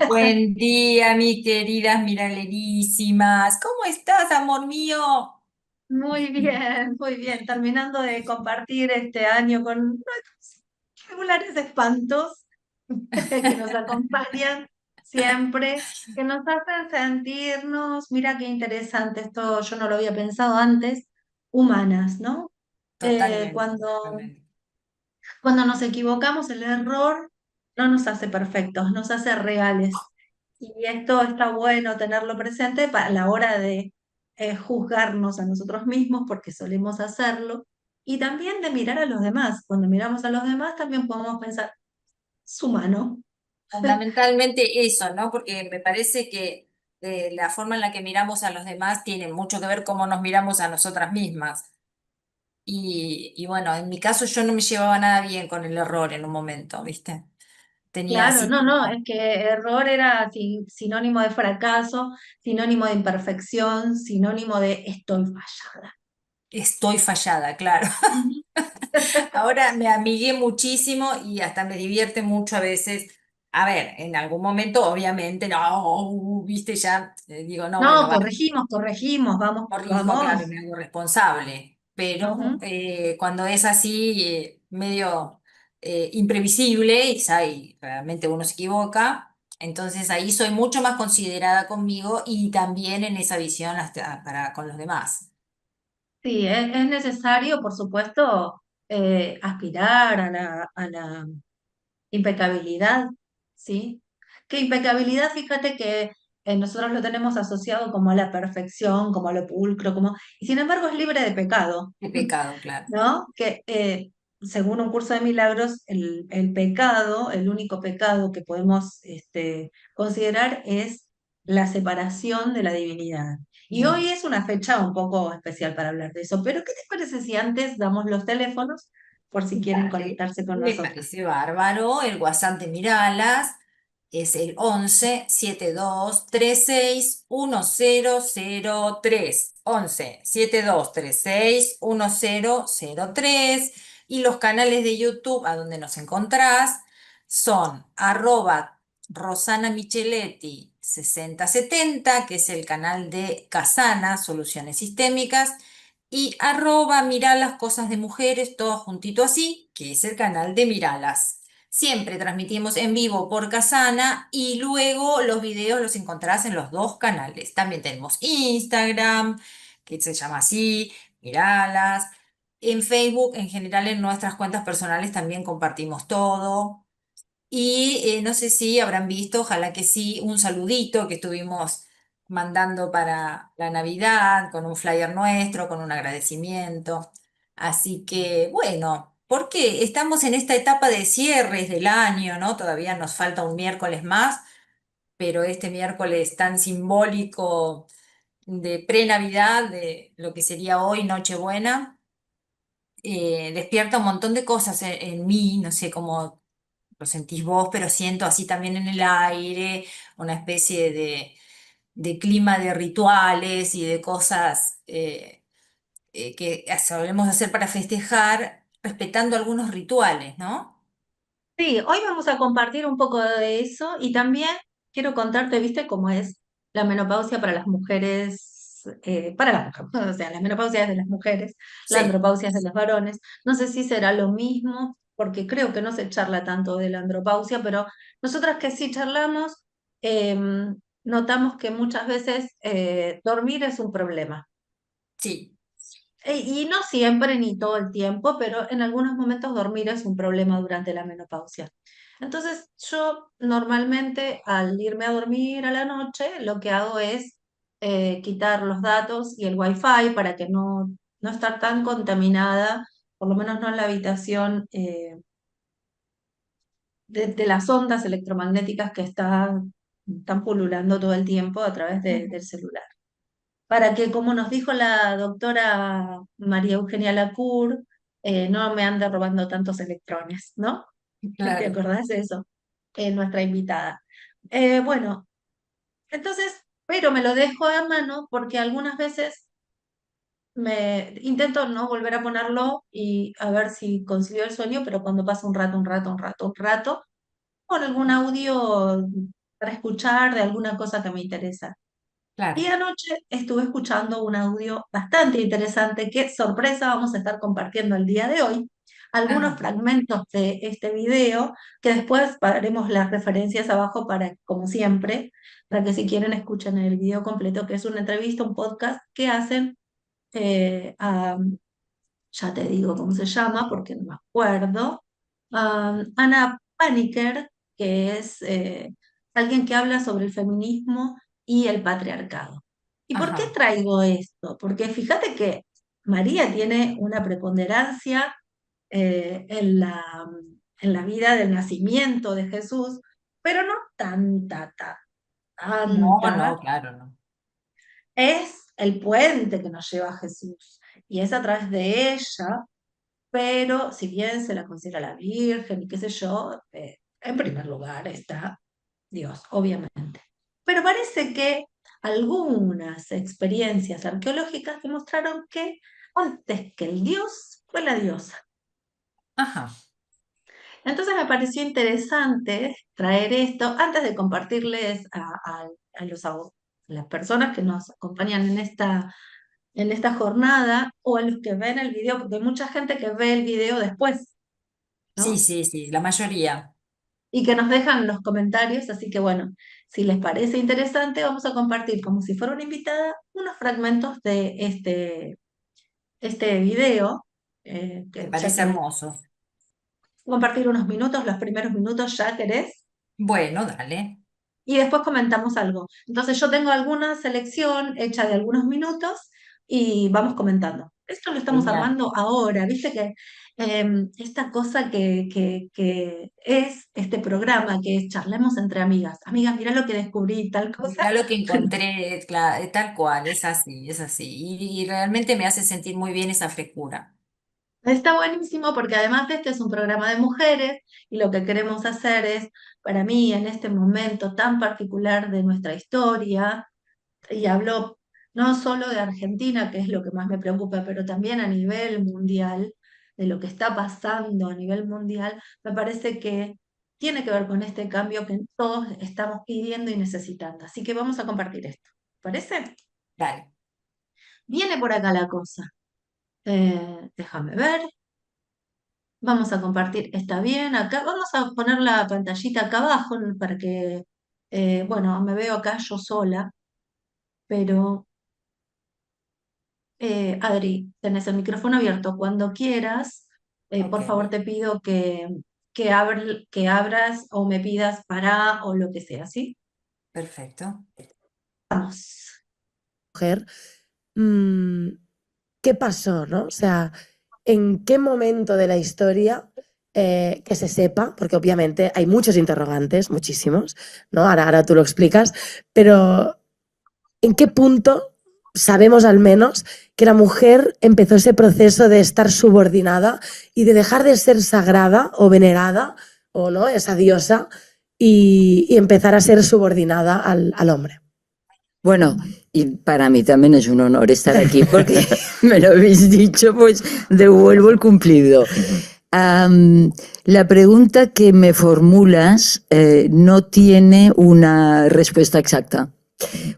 Buen día, mis queridas miralerísimas. ¿Cómo estás, amor mío? Muy bien, muy bien. Terminando de compartir este año con nuestros regulares espantos que nos acompañan siempre, que nos hacen sentirnos, mira qué interesante esto, yo no lo había pensado antes, humanas, ¿no? Eh, Totalmente, cuando, totalmente. cuando nos equivocamos, el error no nos hace perfectos, nos hace reales. Y esto está bueno tenerlo presente para la hora de juzgarnos a nosotros mismos, porque solemos hacerlo, y también de mirar a los demás. Cuando miramos a los demás, también podemos pensar, es humano. Fundamentalmente eso, ¿no? Porque me parece que la forma en la que miramos a los demás tiene mucho que ver cómo nos miramos a nosotras mismas. Y bueno, en mi caso yo no me llevaba nada bien con el error en un momento, ¿viste? Tenía Claro, así no, no, como, es que error era sinónimo de fracaso, sinónimo de imperfección, sinónimo de estoy fallada. estoy fallada, claro. Ujú. Ahora me amigué muchísimo y hasta me divierte mucho a veces. A ver, en algún momento, obviamente, no, viste, ya digo, no, bueno, No, va, corregimos, corregimos, vamos, corrijo, claro, vamos. me hago responsable. Pero Ujú. cuando es así, medio imprevisible y realmente uno se equivoca, entonces ahí soy mucho más considerada conmigo y también en esa visión hasta para con los demás. Sí, es necesario, por supuesto, aspirar a la impecabilidad, ¿sí? Que impecabilidad, fíjate que nosotros lo tenemos asociado como a la perfección, como a lo pulcro, como, y sin embargo es libre de pecado, Qué pecado, claro. ¿no? Que según un curso de milagros, el pecado, el único pecado que podemos considerar es la separación de la divinidad. Y hoy Mm. es una fecha un poco especial para hablar de eso, pero ¿qué te parece si antes damos los teléfonos por si quieren Dale, conectarse con me nosotras? parece bárbaro. El WhatsApp de Miralas es el 11 7236 1003. 11 7236 1003. Y los canales de YouTube a donde nos encontrás son Rosana Micheletti 6070, que es el canal de Casana, Soluciones Sistémicas, y Mirá las cosas de mujeres, todo juntito así, que es el canal de Miralas. Siempre transmitimos en vivo por Casana y luego los videos los encontrarás en los dos canales. También tenemos Instagram, que se llama así, Miralas. En Facebook, en general, en nuestras cuentas personales también compartimos todo. Y no sé si habrán visto, ojalá que sí, un saludito que estuvimos mandando para la Navidad, con un flyer nuestro, con un agradecimiento. Así que, bueno, porque estamos en esta etapa de cierres del año, ¿no? Todavía nos falta un miércoles más, pero este miércoles tan simbólico de pre-Navidad, de lo que sería hoy Nochebuena, despierta un montón de cosas en mí, no sé cómo lo sentís vos, pero siento así también en el aire, una especie de clima de rituales y de cosas que solemos hacer para festejar, respetando algunos rituales, ¿no? Sí, hoy vamos a compartir un poco de eso y también quiero contarte, ¿viste cómo es la menopausia para las mujeres? Para las mujeres, o sea, la menopausia es de las mujeres, la Sí, andropausia es de los varones. No sé si será lo mismo, porque creo que no se charla tanto de la andropausia, pero nosotras que sí charlamos, notamos que muchas veces dormir es un problema. sí, Y no siempre ni todo el tiempo, pero en algunos momentos dormir es un problema durante la menopausia. Entonces, yo normalmente al irme a dormir a la noche, lo que hago es quitar los datos y el wifi para que no estar tan contaminada, por lo menos no en la habitación, de las ondas electromagnéticas que están pululando todo el tiempo a través del celular para que, como nos dijo la doctora María Eugenia Lacour, no me ande robando tantos electrones, ¿no? ¿Te claro. acordás de eso? Nuestra invitada. Bueno, entonces, pero me lo dejo a mano porque algunas veces me intento no volver a ponerlo y a ver si concilio el sueño, pero cuando pasa un rato, con algún audio para escuchar de alguna cosa que me interesa. Y Claro. anoche estuve escuchando un audio bastante interesante que, sorpresa, vamos a estar compartiendo el día de hoy. Algunos Ajá, fragmentos de este video que después haremos las referencias abajo para, como siempre, para que si quieren escuchen el video completo, que es una entrevista, un podcast que hacen a, ya te digo cómo se llama porque no me acuerdo, Ana Paniker, que es alguien que habla sobre el feminismo y el patriarcado. ¿Y por qué ajá. traigo esto? Porque fíjate que María tiene una preponderancia eh, en la, en la vida del nacimiento de Jesús, pero no No, tanta. no, claro, no. Es el puente que nos lleva a Jesús y es a través de ella, pero si bien se la considera la Virgen y qué sé yo, en primer lugar está Dios, obviamente. Pero parece que algunas experiencias arqueológicas demostraron que antes que el Dios fue la diosa. Ajá. Entonces me pareció interesante traer esto antes de compartirles a las personas que nos acompañan en esta jornada o a los que ven el video, porque hay mucha gente que ve el video después, Sí, ¿no? sí, sí, la mayoría. Y que nos dejan los comentarios, así que bueno, si les parece interesante, vamos a compartir como si fuera una invitada unos fragmentos de este video, Me que ya parece te voy a hermoso. compartir unos minutos, los primeros minutos, ¿ya querés? Bueno, dale. Y después comentamos algo. Entonces yo tengo alguna selección hecha de algunos minutos y vamos comentando. Esto lo estamos Genial. armando ahora, viste que esta cosa que es este programa, que es charlemos entre amigas. Amigas, mirá lo que descubrí, tal cosa. Mirá lo que encontré, tal cual, es así, es así. Y realmente me hace sentir muy bien esa frescura. Está buenísimo porque además de este es un programa de mujeres y lo que queremos hacer es, para mí, en este momento tan particular de nuestra historia, y hablo no solo de Argentina, que es lo que más me preocupa, pero también a nivel mundial, de lo que está pasando a nivel mundial, me parece que tiene que ver con este cambio que todos estamos pidiendo y necesitando. Así que vamos a compartir esto. ¿Parece? Dale. Viene por acá la cosa. Déjame ver. Vamos a compartir, está bien, acá. Vamos a poner la pantallita acá abajo para que, bueno, me veo acá yo sola, pero Adri, tenés el micrófono abierto. Cuando quieras, Ok, por favor te pido que abras o me pidas para o lo que sea, ¿sí? perfecto. Vamos. Mujer, mm, ¿qué pasó, no? O sea, ¿en qué momento de la historia que se sepa? Porque obviamente hay muchos interrogantes, muchísimos, ¿no? Ahora tú lo explicas, pero ¿en qué punto sabemos al menos que la mujer empezó ese proceso de estar subordinada y de dejar de ser sagrada o venerada, o no, esa diosa, y empezar a ser subordinada al hombre? Bueno, y para mí también es un honor estar aquí porque me lo habéis dicho, pues devuelvo el cumplido. La pregunta que me formulas no tiene una respuesta exacta,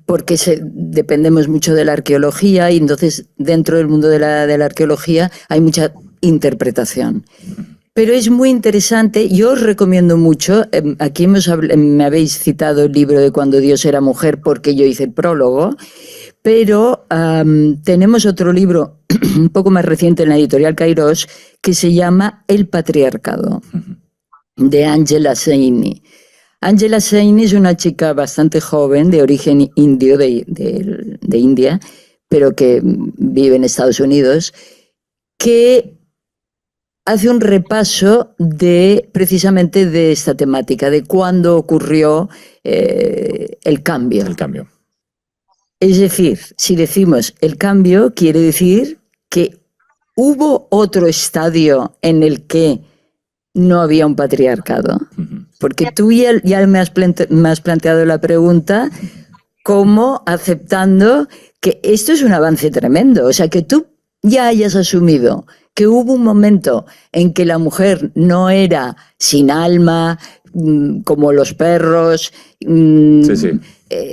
porque dependemos mucho de la arqueología y entonces dentro del mundo de la arqueología hay mucha interpretación. Pero es muy interesante, yo os recomiendo mucho, aquí me habéis citado el libro de Cuando Dios era mujer porque yo hice el prólogo, pero tenemos otro libro un poco más reciente en la editorial Kairos que se llama El patriarcado, de Angela Saini. Angela Saini es una chica bastante joven, de origen indio, de India, pero que vive en Estados Unidos, que hace un repaso precisamente de esta temática, de cuándo ocurrió el cambio. El cambio. Es decir, si decimos el cambio, quiere decir que hubo otro estadio en el que no había un patriarcado. Porque tú ya me has planteado la pregunta como aceptando que esto es un avance tremendo. O sea, que tú ya hayas asumido que hubo un momento en que la mujer no era sin alma, como los perros, Sí, sí.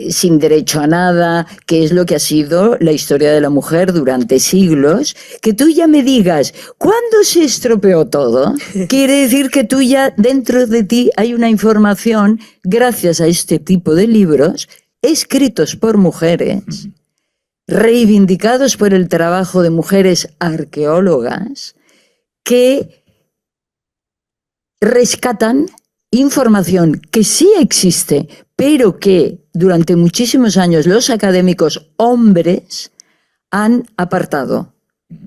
sin derecho a nada, que es lo que ha sido la historia de la mujer durante siglos, que tú ya me digas, ¿cuándo se estropeó todo? Quiere decir que tú ya dentro de ti hay una información, gracias a este tipo de libros, escritos por mujeres, reivindicados por el trabajo de mujeres arqueólogas, que rescatan información que sí existe, pero que durante muchísimos años los académicos hombres han apartado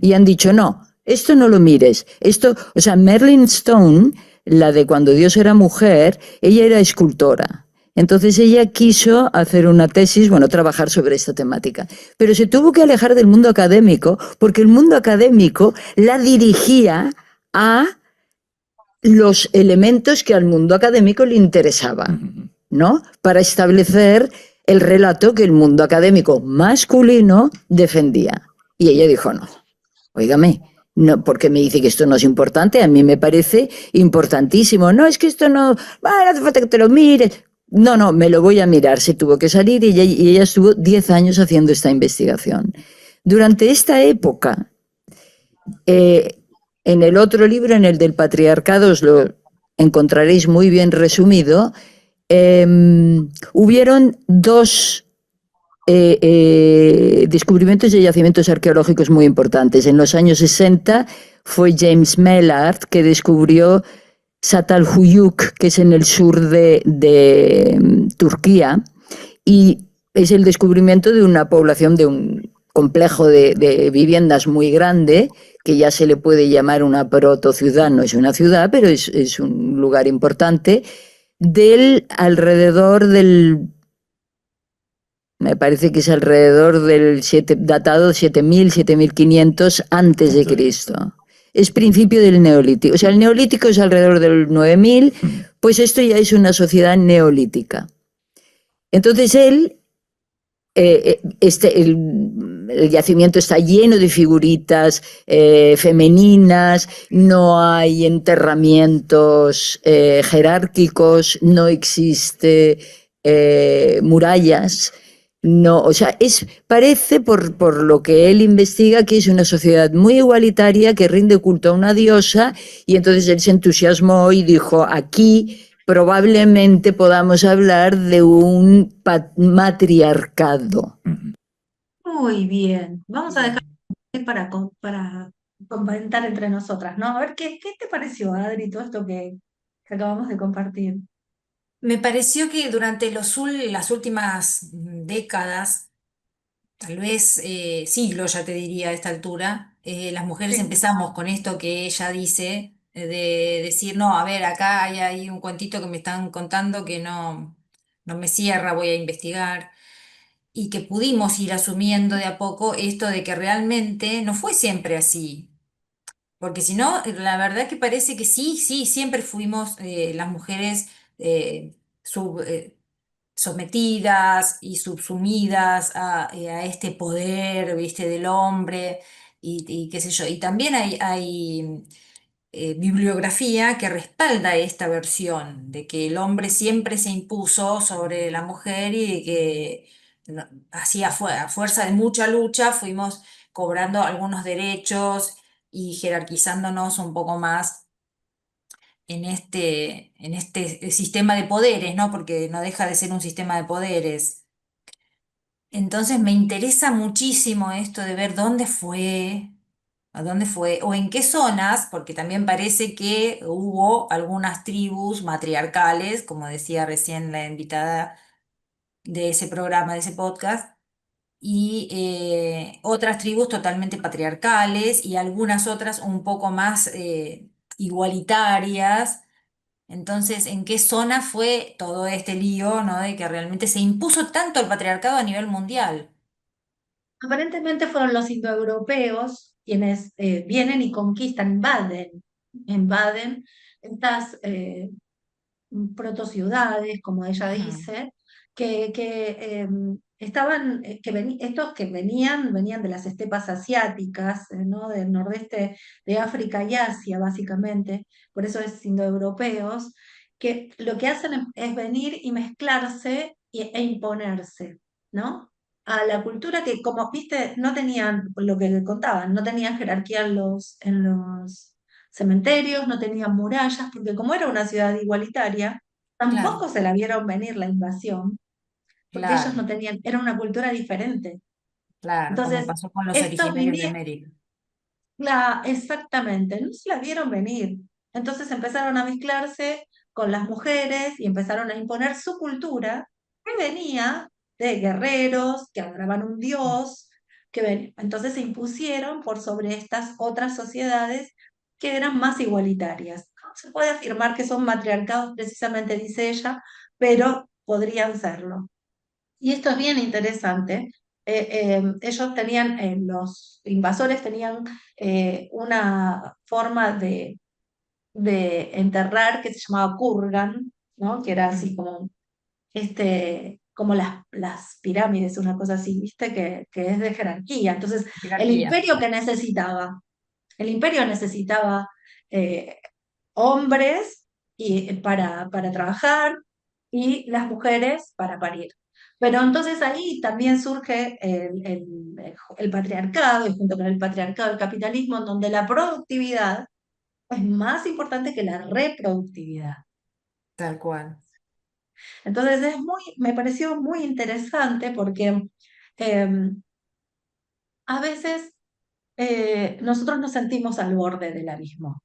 y han dicho, no, esto no lo mires. Esto, o sea, Merlin Stone, la de Cuando Dios era mujer, ella era escultora. Entonces ella quiso hacer una tesis, bueno, trabajar sobre esta temática, pero se tuvo que alejar del mundo académico porque el mundo académico la dirigía a los elementos que al mundo académico le interesaban, ¿no? Para establecer el relato que el mundo académico masculino defendía. Y ella dijo, no, óigame, no, porque me dice que esto no es importante, a mí me parece importantísimo. No, es que esto no, bueno, no hace falta que te lo mires. No, no, me lo voy a mirar. Se tuvo que salir y ella estuvo 10 años haciendo esta investigación. Durante esta época, en el otro libro, en el del patriarcado, os lo encontraréis muy bien resumido, hubieron dos descubrimientos de yacimientos arqueológicos muy importantes. En los años 60 fue James Mellard que descubrió Çatalhöyük, que es en el sur de Turquía, y es el descubrimiento de una población, de un complejo de viviendas muy grande, que ya se le puede llamar una protociudad, no es una ciudad, pero es un lugar importante, alrededor del, me parece que es alrededor del datado 7000, 7500 antes de Cristo. Es principio del Neolítico. O sea, el Neolítico es alrededor del 9000, pues esto ya es una sociedad neolítica. Entonces él, el yacimiento está lleno de figuritas femeninas, no hay enterramientos jerárquicos, no existe murallas. No, o sea, parece por lo que él investiga que es una sociedad muy igualitaria que rinde culto a una diosa, y entonces él se entusiasmó y dijo, aquí probablemente podamos hablar de un matriarcado. Muy bien. Vamos a dejar Bien. para comentar entre nosotras, ¿no? A ver, ¿qué te pareció, Adri, todo esto que acabamos de compartir? Me pareció que durante las últimas décadas, tal vez siglos, ya te diría a esta altura, las mujeres Sí. empezamos con esto que ella dice, de decir, no, a ver, acá hay un cuentito que me están contando que no me cierra, voy a investigar, y que pudimos ir asumiendo de a poco esto de que realmente no fue siempre así. Porque si no, la verdad que parece que sí, sí, siempre fuimos las mujeres eh, sub- eh, sometidas y subsumidas a este poder, ¿viste? Del hombre y qué sé yo. Y también hay bibliografía que respalda esta versión de que el hombre siempre se impuso sobre la mujer y de que así a fuerza de mucha lucha fuimos cobrando algunos derechos y jerarquizándonos un poco más en este sistema de poderes, ¿no? Porque no deja de ser un sistema de poderes. Entonces me interesa muchísimo esto de ver dónde fue, a dónde fue, o en qué zonas, porque también parece que hubo algunas tribus matriarcales, como decía recién la invitada de ese programa, de ese podcast, y otras tribus totalmente patriarcales y algunas otras un poco más igualitarias. Entonces, ¿en qué zona fue todo este lío, ¿no? De que realmente se impuso tanto el patriarcado a nivel mundial? Aparentemente fueron los indoeuropeos quienes vienen y conquistan, invaden estas protociudades, como ella Ujú. dice, que estaban, estos que venían de las estepas asiáticas, ¿no? Del nordeste de África y Asia, básicamente, por eso es indoeuropeos, que lo que hacen es venir y mezclarse e imponerse, ¿no? A la cultura que, como viste, no tenían, lo que contaban, no tenían jerarquía en los cementerios, no tenían murallas, porque como era una ciudad igualitaria, Claro, tampoco se la vieron venir la invasión porque ellos no claro, tenían, era una cultura diferente. claro, como Entonces, pasó con los estos originarios de vivían, América. exactamente, no se la vieron venir. Entonces empezaron a mezclarse con las mujeres y empezaron a imponer su cultura, que venía de guerreros, que adoraban un dios, entonces se impusieron por sobre estas otras sociedades que eran más igualitarias. No se puede afirmar que son matriarcados, precisamente dice ella, pero podrían serlo. Y esto es bien interesante. Ellos tenían, los invasores tenían una forma de enterrar que se llamaba kurgan, ¿no? Que era así como las pirámides, una cosa así, ¿viste? Que es de jerarquía. Entonces, el Jerarquía. imperio que necesitaba, el imperio necesitaba eh, hombres para trabajar y las mujeres para parir. Pero entonces ahí también surge el patriarcado, y junto con el patriarcado el capitalismo, en donde la productividad es más importante que la reproductividad. Tal cual. Entonces me pareció muy interesante porque eh, a veces nosotros nos sentimos al borde del abismo.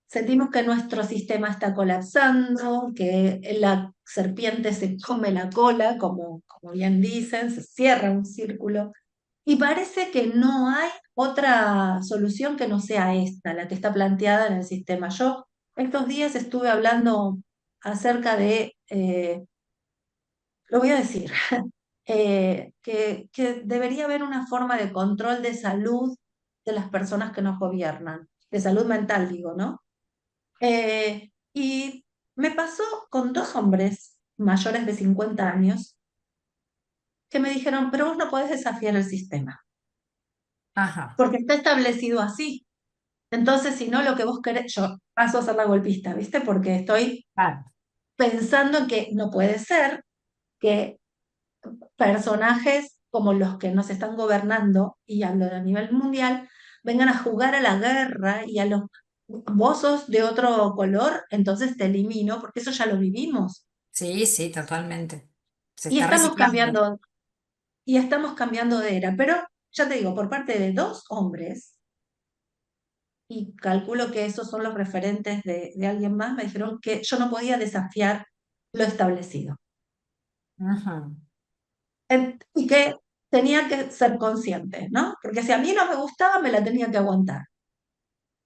Sentimos que nuestro sistema está colapsando, que la serpiente se come la cola, como bien dicen, se cierra un círculo. Y parece que no hay otra solución que no sea esta, la que está planteada en el sistema. Yo estos días estuve hablando acerca de, lo voy a decir, que debería haber una forma de control de salud de las personas que nos gobiernan, de salud mental, digo, ¿no? Y me pasó con dos hombres mayores de 50 años que me dijeron, pero vos no podés desafiar el sistema, Ajá. porque está establecido así. Entonces, si no, lo que vos querés, yo paso a ser la golpista, ¿viste? Porque estoy Claro. pensando en que no puede ser que personajes como los que nos están gobernando, y hablo a nivel mundial, vengan a jugar a la guerra y a los vos sos de otro color, entonces te elimino, porque eso ya lo vivimos. Sí, sí, totalmente. Se Y está estamos reciclando. cambiando, y estamos cambiando de era, pero ya te digo, por parte de dos hombres, y calculo que esos son los referentes de alguien más, me dijeron que yo no podía desafiar lo establecido. Ajá. Y que tenía que ser consciente, ¿no? Porque si a mí no me gustaba, me la tenía que aguantar.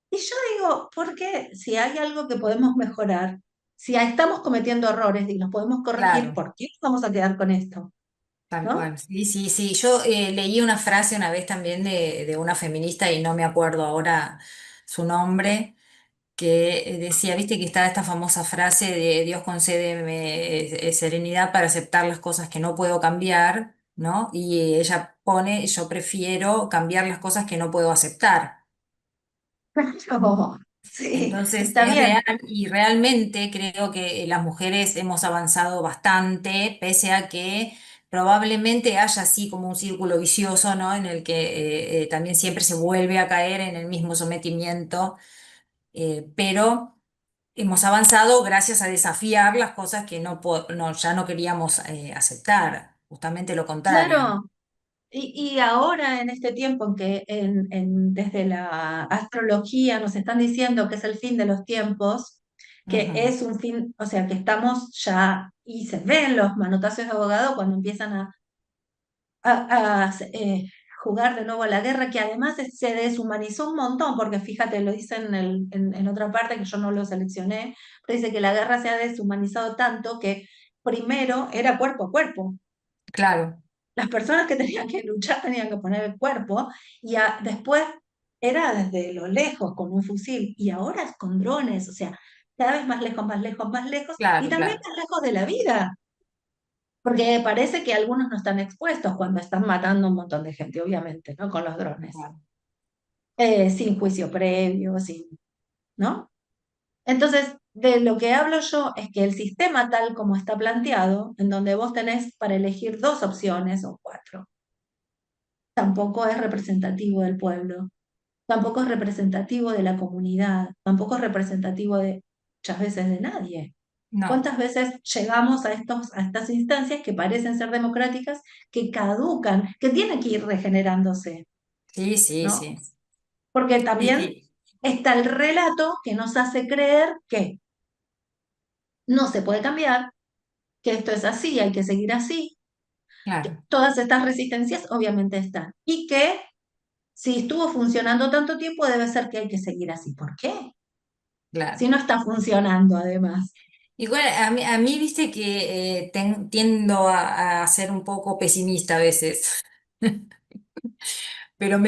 Y yo digo, ¿por qué si hay algo que podemos mejorar, si estamos cometiendo errores y los podemos corregir, Claro. ¿por qué nos vamos a quedar con esto? Tal ¿No? cual, sí, sí, sí. Yo leí una frase una vez también de una feminista y no me acuerdo ahora su nombre, que decía, viste que está esta famosa frase de Dios concédeme serenidad para aceptar las cosas que no puedo cambiar, ¿no? Y ella pone, yo prefiero cambiar las cosas que no puedo aceptar. Pero, sí, Entonces está es real bien. y realmente creo que las mujeres hemos avanzado bastante, pese a que probablemente haya así como un círculo vicioso, ¿no? En el que también siempre se vuelve a caer en el mismo sometimiento, pero hemos avanzado gracias a desafiar las cosas que ya no queríamos aceptar, justamente lo contrario. Claro. Y ahora en este tiempo en que desde la astrología nos están diciendo que es el fin de los tiempos, que Ujú. es un fin, o sea, que estamos ya, y se ven los manotazos de abogado cuando empiezan a jugar de nuevo a la guerra, que además se deshumanizó un montón, porque fíjate, lo dice en otra parte que yo no lo seleccioné, pero dice que la guerra se ha deshumanizado tanto que primero era cuerpo a cuerpo. Claro, Las personas que tenían que luchar tenían que poner el cuerpo y después era desde lo lejos con un fusil y ahora es con drones, o sea, cada vez más lejos, más lejos, más lejos y claro, también claro. más lejos de la vida, Porque parece que algunos no están expuestos cuando están matando a un montón de gente, obviamente, ¿no? Con los drones. Sin juicio previo, ¿no? Entonces, de lo que hablo yo es que el sistema tal como está planteado, en donde vos tenés para elegir 2 opciones o 4, tampoco es representativo del pueblo, tampoco es representativo de la comunidad, tampoco es representativo de muchas veces de nadie. No, ¿Cuántas veces llegamos a estas instancias que parecen ser democráticas, que caducan, que tienen que ir regenerándose, sí, sí, ¿no? sí. Porque Sí, también sí, está el relato que nos hace creer que no se puede cambiar, que esto es así, hay que seguir así. claro, Todas estas resistencias obviamente están. Y que si estuvo funcionando tanto tiempo, debe ser que hay que seguir así. ¿Por qué? claro. Si no está funcionando, además. Igual a mí viste que tiendo a ser un poco pesimista a veces, pero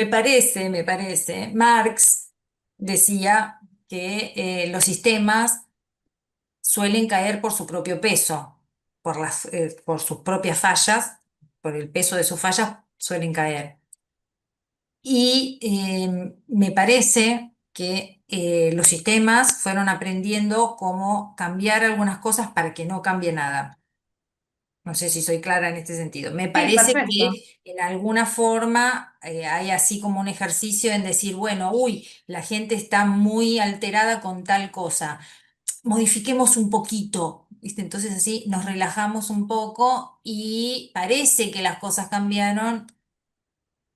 Marx decía que los sistemas suelen caer por su propio peso, por sus propias fallas, por el peso de sus fallas suelen caer. Y me parece que los sistemas fueron aprendiendo cómo cambiar algunas cosas para que no cambie nada. No sé si soy clara en este sentido. Me Sí, parece perfecto. que en alguna forma hay así como un ejercicio en decir, bueno, uy, la gente está muy alterada con tal cosa, modifiquemos un poquito, ¿viste? Entonces así nos relajamos un poco y parece que las cosas cambiaron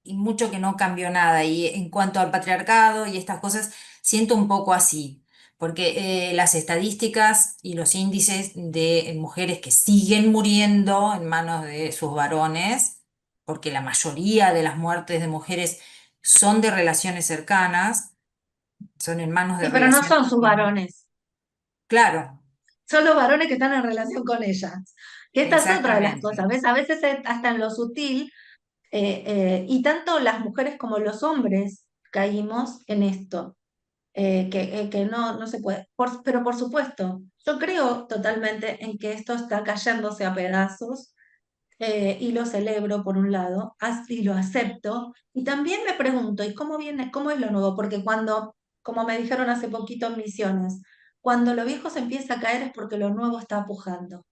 y mucho que no cambió nada. Y en cuanto al patriarcado y estas cosas, siento un poco así, porque las estadísticas y los índices de mujeres que siguen muriendo en manos de sus varones, porque la mayoría de las muertes de mujeres son de relaciones cercanas, son en manos de Sí, pero no relaciones son sus cercanas. varones. Claro, Son los varones que están en relación con ellas. Que esta es otra de las cosas, exactamente. ¿ves? A veces hasta en lo sutil, y tanto las mujeres como los hombres caímos en esto. Que no se puede. Pero por supuesto, yo creo totalmente en que esto está cayéndose a pedazos, y lo celebro por un lado, así lo acepto, y también me pregunto, ¿y cómo viene, cómo es lo nuevo? Porque cuando, como me dijeron hace poquito en Misiones, cuando lo viejo se empieza a caer es porque lo nuevo está pujando.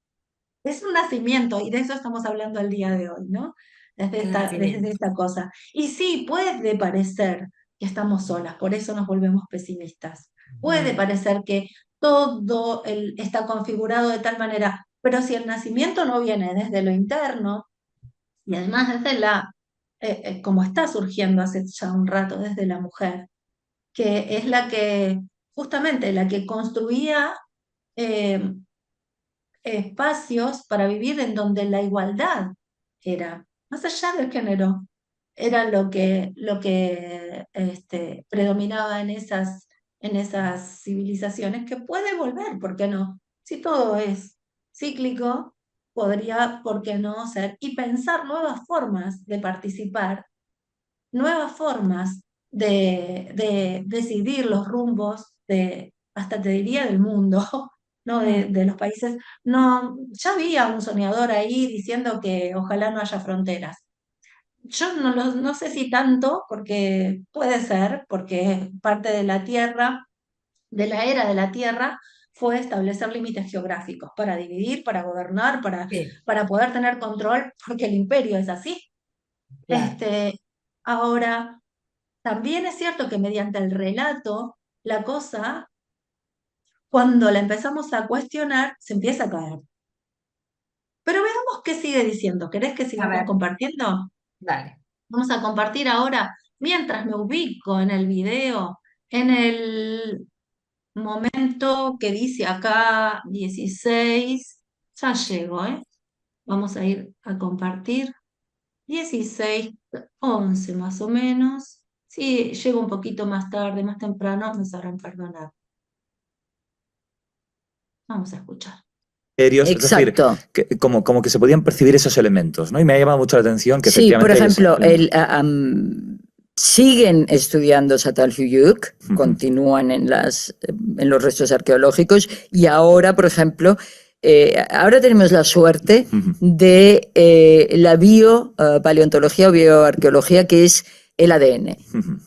Es un nacimiento y de eso estamos hablando el día de hoy, ¿no? El Desde nacimiento. esta cosa. Y sí, puede parecer que estamos solas, por eso nos volvemos pesimistas. Puede Mm, parecer que está configurado de tal manera, pero si el nacimiento no viene desde lo interno y además desde como está surgiendo hace ya un rato, desde la mujer, que es la que, justamente, la que construía eh, espacios para vivir en donde la igualdad era, más allá del género, era lo que predominaba en esas civilizaciones, que puede volver, ¿por qué no? Si todo es cíclico, podría, ¿por qué no ser? Y pensar nuevas formas de participar, nuevas formas de decidir los rumbos hasta te diría del mundo, ¿no? De, mm. de los países. No, ya había un soñador ahí diciendo que ojalá no haya fronteras. Yo no sé si tanto, porque puede ser, porque parte de la Tierra, de la era de la Tierra, fue establecer límites geográficos para dividir, para gobernar, para, Sí, para poder tener control, porque el imperio es así. claro. Ahora, también es cierto que mediante el relato, la cosa, cuando la empezamos a cuestionar, se empieza a caer. Pero veamos qué sigue diciendo. ¿Querés que A sigamos ver, compartiendo? dale. Vamos a compartir ahora, mientras me ubico en el video, en el momento que dice acá 16. Ya llego, ¿eh? Vamos a ir a compartir. 16:11 más o menos. Si llego un poquito más tarde, más temprano, me sabrán perdonar. Vamos a escuchar. Es decir, Exacto. como que se podían percibir esos elementos, ¿no? Y me ha llamado mucho la atención que Sí, por efectivamente hay esos ejemplo, elementos. siguen estudiando Çatalhöyük, Ujú. continúan en los restos arqueológicos y ahora, por ejemplo, ahora tenemos la suerte Ujú. de la biopaleontología o bioarqueología, que es el ADN. Ujú.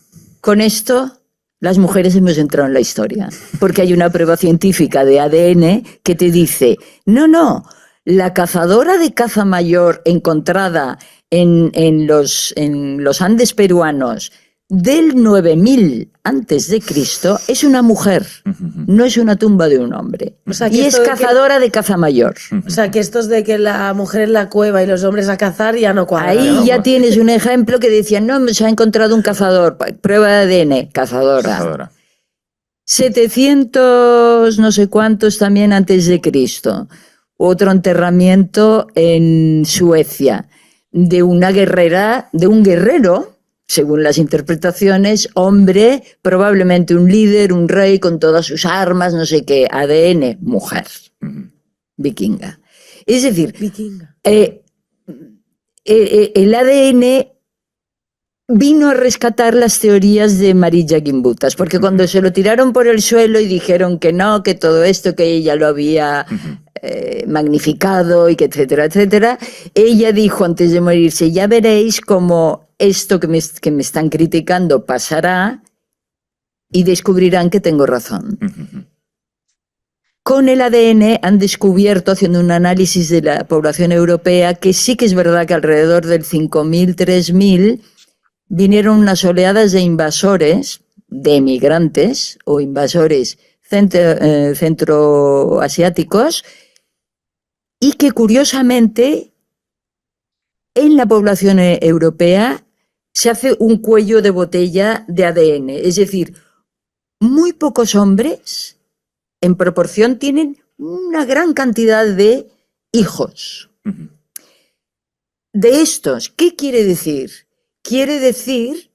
Con esto, las mujeres hemos entrado en la historia, porque hay una prueba científica de ADN que te dice, no, la cazadora de caza mayor encontrada en los Andes peruanos del 9000 antes de Cristo es una mujer, Ujú. no es una tumba de un hombre. O sea, Y que es esto de que, cazadora de caza mayor. o sea, que estos de que la mujer en la cueva y los hombres a cazar ya no cuadran, Ahí ¿no? ya tienes un ejemplo que decían, no, se ha encontrado un cazador, prueba de ADN, cazadora. Cazadora. 700 no sé cuántos también antes de Cristo. Otro enterramiento en Suecia de una guerrera, de un guerrero, según las interpretaciones, hombre, probablemente un líder, un rey con todas sus armas, no sé qué, ADN, mujer, Ujú. vikinga. Es decir, Vikinga. el ADN vino a rescatar las teorías de Marija Gimbutas, porque cuando se lo tiraron por el suelo y dijeron que no, que todo esto, que ella lo había Ujú. magnificado y que etcétera, etcétera, ella dijo antes de morirse, ya veréis cómo esto que me están criticando pasará y descubrirán que tengo razón. Ujú. Con el ADN han descubierto, haciendo un análisis de la población europea, que sí que es verdad que alrededor del 5000, 3000 vinieron unas oleadas de invasores, de emigrantes o invasores centroasiáticos, y que curiosamente en la población europea se hace un cuello de botella de ADN. Es decir, muy pocos hombres en proporción tienen una gran cantidad de hijos. Ujú. De estos, ¿qué quiere decir? Quiere decir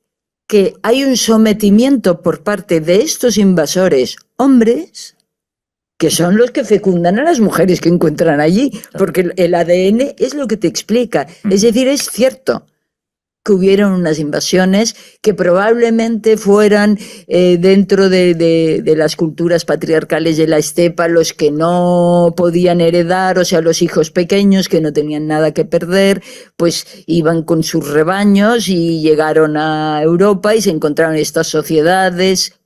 que hay un sometimiento por parte de estos invasores hombres, que son los que fecundan a las mujeres que encuentran allí, porque el ADN es lo que te explica. Es decir, es cierto que hubieron unas invasiones que probablemente fueran dentro de las culturas patriarcales de la estepa los que no podían heredar, o sea, los hijos pequeños que no tenían nada que perder, pues iban con sus rebaños y llegaron a Europa y se encontraron estas sociedades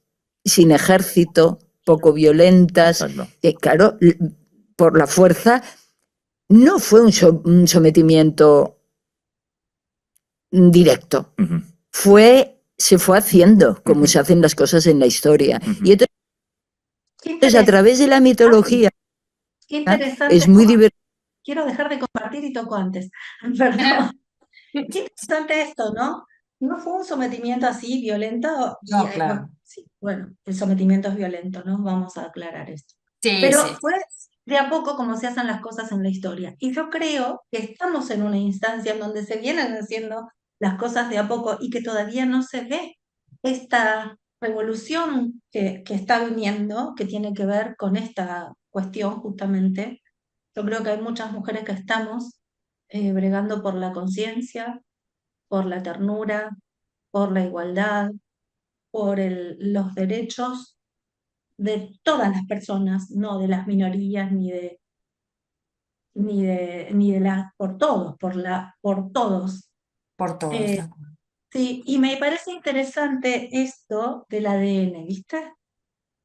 sin ejército, poco violentas, Exacto. que claro, por la fuerza, no fue un sometimiento directo. Ujú. Se fue haciendo como se hacen las cosas en la historia. Ujú. Y entonces, Qué a interesante, través de la mitología, qué interesante. es muy divertido. Quiero dejar de compartir y toco antes. Perdón. Qué interesante esto, ¿no? No fue un sometimiento así violento y No, bueno, claro. sí, bueno, el sometimiento es violento, ¿no? Vamos a aclarar esto. Sí, Pero sí. fue de a poco como se hacen las cosas en la historia. Y yo creo que estamos en una instancia en donde se vienen haciendo las cosas de a poco y que todavía no se ve esta revolución que está viniendo, que tiene que ver con esta cuestión justamente. Yo creo que hay muchas mujeres que estamos bregando por la conciencia, por la ternura, por la igualdad, por los derechos de todas las personas, no de las minorías ni de las, por todos, por todos. Por todos. Eh, sí, y me parece interesante esto del ADN, ¿viste?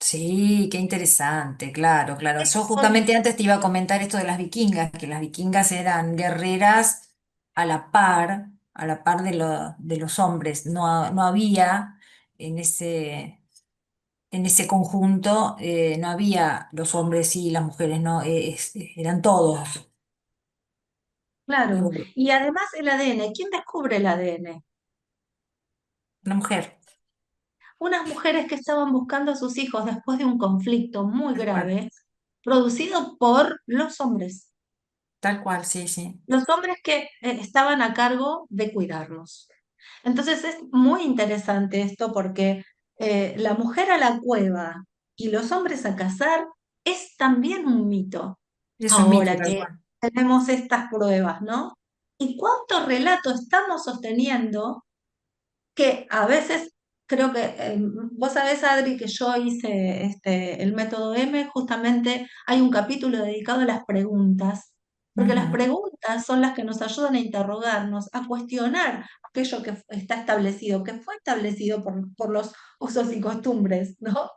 Sí, qué interesante, claro, claro. Yo justamente antes te iba a comentar esto de las vikingas, que las vikingas eran guerreras a la par de los hombres. No había en en ese conjunto, no había los hombres y las mujeres, no, eran todos. Claro. Una Y además el ADN, ¿quién descubre el ADN? mujer, Unas mujeres que estaban buscando a sus hijos después de un conflicto muy tal cual, grave, producido por los hombres. tal cual, sí, sí. Los hombres que estaban a cargo de cuidarnos. Entonces es muy interesante esto porque la mujer a la cueva y los hombres a cazar es también un mito. Es un mito, Ahora tal que cual. tenemos estas pruebas, ¿no? ¿Y cuánto relato estamos sosteniendo que a veces creo que vos sabés, Adri, que yo hice el método M, justamente hay un capítulo dedicado a las preguntas, porque las Ujú. preguntas son las que nos ayudan a interrogarnos, a cuestionar aquello que está establecido, que fue establecido por los usos y costumbres, ¿no?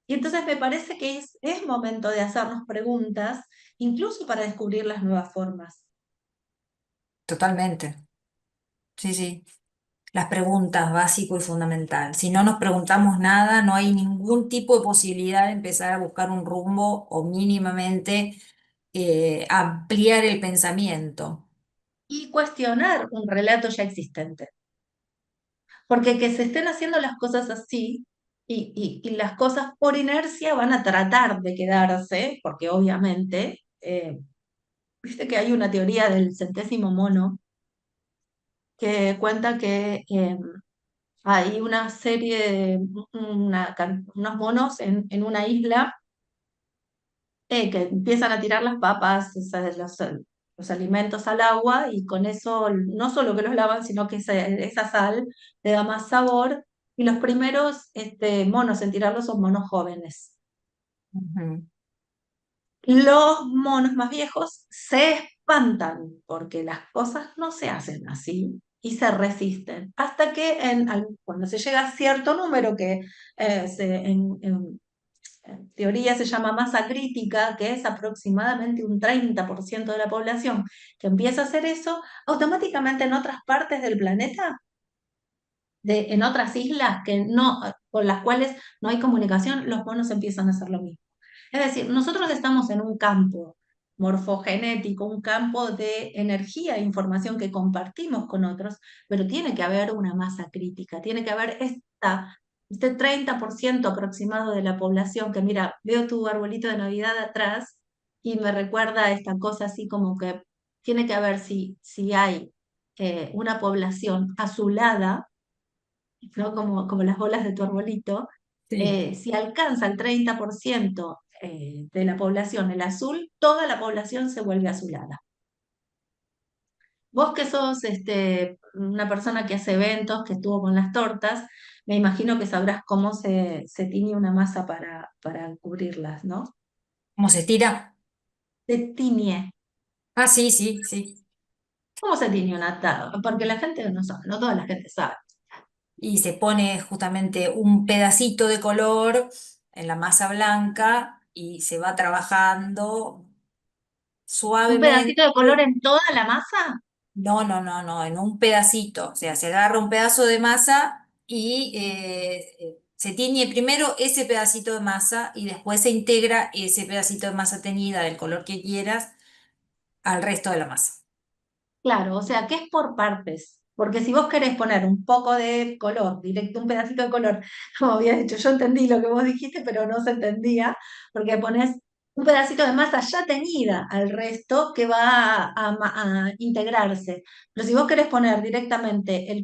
Y entonces me parece que es momento de hacernos preguntas, incluso para descubrir las nuevas formas. Totalmente. Sí, sí. Las preguntas, básico y fundamental. Si no nos preguntamos nada, no hay ningún tipo de posibilidad de empezar a buscar un rumbo o mínimamente ampliar el pensamiento. Y cuestionar un relato ya existente. Porque que se estén haciendo las cosas así y las cosas por inercia van a tratar de quedarse, porque obviamente, viste que hay una teoría del centésimo mono que cuenta que hay una serie de unos monos en una isla que empiezan a tirar las papas, o sea, los alimentos al agua y con eso no solo que los lavan, sino que esa sal le da más sabor. Y los primeros monos en tirarlos son monos jóvenes. Ujú. Los monos más viejos se espantan porque las cosas no se hacen así y se resisten. Hasta que cuando se llega a cierto número que en teoría se llama masa crítica, que es aproximadamente un 30% de la población que empieza a hacer eso, automáticamente en otras partes del planeta, en otras islas con las cuales no hay comunicación, los monos empiezan a hacer lo mismo. Es decir, nosotros estamos en un campo morfogenético, un campo de energía e información que compartimos con otros, pero tiene que haber una masa crítica, tiene que haber este 30% aproximado de la población que, mira, veo tu arbolito de Navidad atrás y me recuerda esta cosa así como que tiene que haber si hay una población azulada, ¿no? Como las bolas de tu arbolito, Sí. si alcanza el 30% de la población el azul, toda la población se vuelve azulada. Vos que sos una persona que hace eventos, que estuvo con las tortas, me imagino que sabrás cómo se tiñe una masa para cubrirlas, ¿no? ¿Cómo se tira? Se tiñe. Ah, sí, sí, sí. ¿Cómo se tiñe una tarta? Porque la gente no sabe, no toda la gente sabe. Y se pone justamente un pedacito de color en la masa blanca y se va trabajando ¿Un pedacito de color suavemente. en toda la masa? No, no, no, no, en un pedacito. O sea, se agarra un pedazo de masa y se tiñe primero ese pedacito de masa y después se integra ese pedacito de masa teñida del color que quieras al resto de la masa. Claro, o sea, que es por partes. Porque si vos querés poner un poco de color, directo un pedacito de color, como había dicho, yo entendí lo que vos dijiste, pero no se entendía, porque pones un pedacito de masa ya teñida al resto que va a integrarse. Pero si vos querés poner directamente el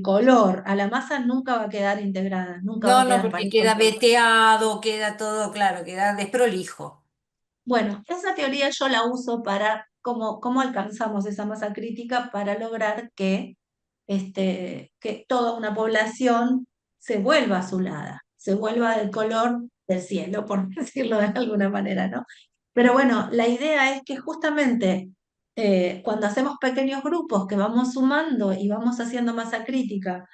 color a la masa, nunca va a quedar integrada, nunca va No, a no, quedar porque parejo en queda todo. veteado, queda todo, claro, queda desprolijo. Bueno, esa teoría yo la uso para cómo alcanzamos esa masa crítica para lograr que toda una población se vuelva azulada, se vuelva del color del cielo, por decirlo de alguna manera, ¿no? Pero bueno, la idea es que justamente cuando hacemos pequeños grupos que vamos sumando y vamos haciendo masa crítica,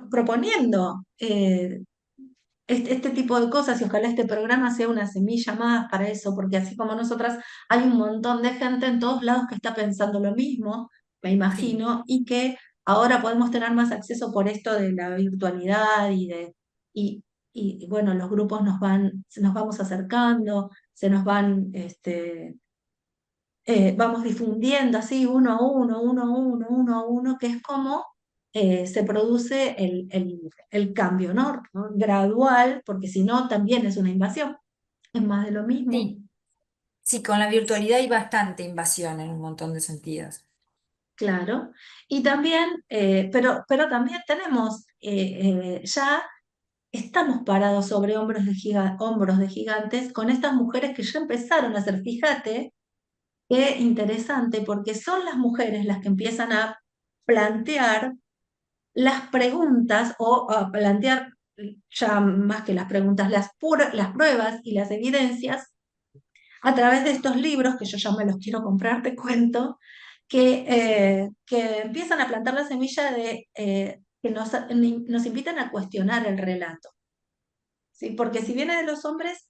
proponiendo este tipo de cosas y ojalá este programa sea una semilla más para eso, porque así como nosotras, hay un montón de gente en todos lados que está pensando lo mismo, me Sí. imagino, y que ahora podemos tener más acceso por esto de la virtualidad y, bueno, los grupos nos vamos acercando, se nos vamos difundiendo así uno a uno, uno a uno, uno a uno, que es como se produce el cambio, ¿no? Gradual, porque si no también es una invasión, es más de lo mismo. Sí, sí, con la virtualidad hay bastante invasión en un montón de sentidos. Claro, y también, pero también tenemos, ya estamos parados sobre hombros de gigantes con estas mujeres que ya empezaron a hacer, fíjate, qué interesante, porque son las mujeres las que empiezan a plantear las preguntas o a plantear ya más que las preguntas, las pruebas y las evidencias a través de estos libros, que yo ya me los quiero comprar, te cuento, que empiezan a plantar la semilla de que nos invitan a cuestionar el relato. ¿Sí? Porque si viene de los hombres,